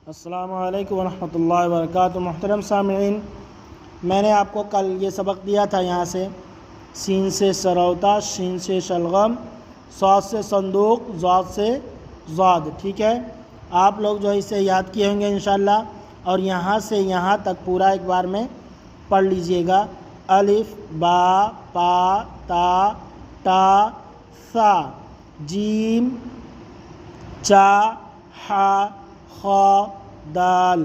السلام علیکم ورحمۃ اللہ وبرکاتہ۔ محترم سامعین، میں نے آپ کو کل یہ سبق دیا تھا، یہاں سے سین سے سروتا، شین سے شلغم، صاد سے صندوق، ضاد سے ضاد، ٹھیک ہے۔ آپ لوگ جو ہے اسے یاد کیے ہوں گے انشاءاللہ، اور یہاں سے یہاں تک پورا ایک بار میں پڑھ لیجئے گا۔ الف، با، پا، تا، ٹا، ثا، جیم، چا، حا، خا، دال،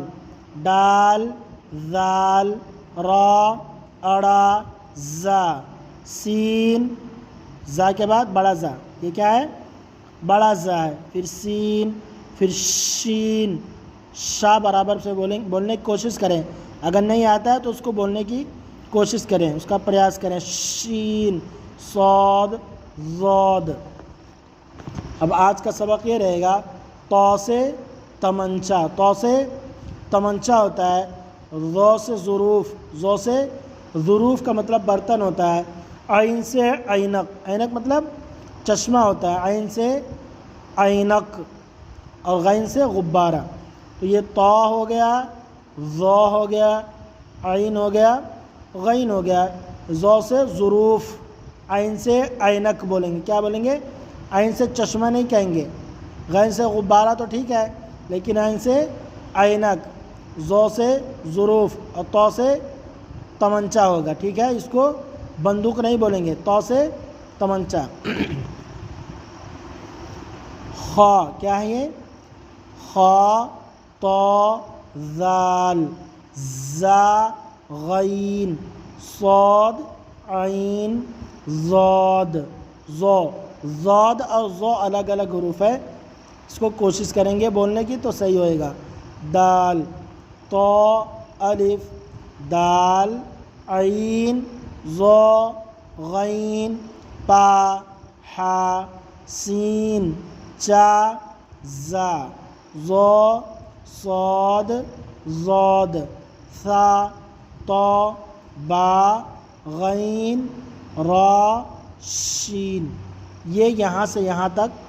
ڈال، ذال، را، اڑا، زا، سین، زا کے بعد بڑا زا، یہ کیا ہے؟ بڑا زا ہے۔ پھر سین، پھر شین، شا برابر سے بولنے کی کوشش کریں، اگر نہیں آتا ہے تو اس کو بولنے کی کوشش کریں، اس کا پریاس کریں۔ شین، صاد، ضاد۔ اب آج کا سبق یہ رہے گا، تو سے تمنچا، تو سے تمنچا ہوتا ہے، ظو سے ظروف، ظو سے ظروف کا مطلب برتن ہوتا ہے، عین سے عینک، عینک مطلب چشمہ ہوتا ہے، عین سے عینک، اور غین سے غبارہ۔ تو یہ تو ہو گیا، ظو ہو گیا، عین ہو گیا، غین ہو گیا۔ ظو سے ظروف، عین سے عینک بولیں گے، کیا بولیں گے؟ عین سے چشمہ نہیں کہیں گے، غین سے غبارہ تو ٹھیک ہے، لیکن عین سے عینک، ظو سے ظروف، اور تو سے تمنچا ہوگا، ٹھیک ہے۔ اس کو بندوق نہیں بولیں گے، تو سے تمنچا۔ خا، کیا ہے یہ؟ خا، تو، ذال، زا، غین، صاد، عین، ضاد، ظو۔ ضاد اور ظو الگ الگ حروف ہے، اس کو کوشش کریں گے بولنے کی تو صحیح ہوئے گا۔ دال، تو، الف، دال، عین، ظو، غین، پا، حا، سین، چا، زا، ظو، صاد، ضاد، ثا، تو، با، غین، را، شین۔ یہ یہاں سے یہاں تک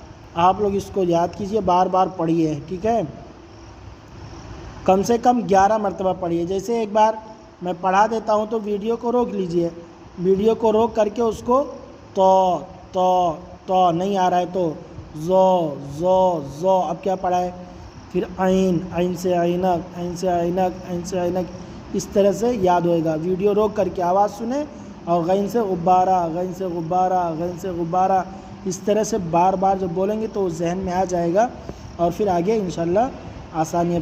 آپ لوگ اس کو یاد کیجئے، بار بار پڑھیے، ٹھیک ہے۔ کم سے کم 11 مرتبہ پڑھیے۔ جیسے ایک بار میں پڑھا دیتا ہوں تو ویڈیو کو روک لیجئے، ویڈیو کو روک کر کے اس کو تو نہیں آ رہا ہے تو ظو، اب کیا پڑھا ہے؟ پھر عین، عین سے عینک، عین سے عینک، عین سے عینک، اس طرح سے یاد ہوئے گا۔ ویڈیو روک کر کے آواز سنیں، اور غین سے غبارہ، غین سے غبارہ، غین سے غبارہ، اس طرح سے بار بار جب بولیں گے تو ذہن میں آ جائے گا، اور پھر آگے انشاءاللہ آسانی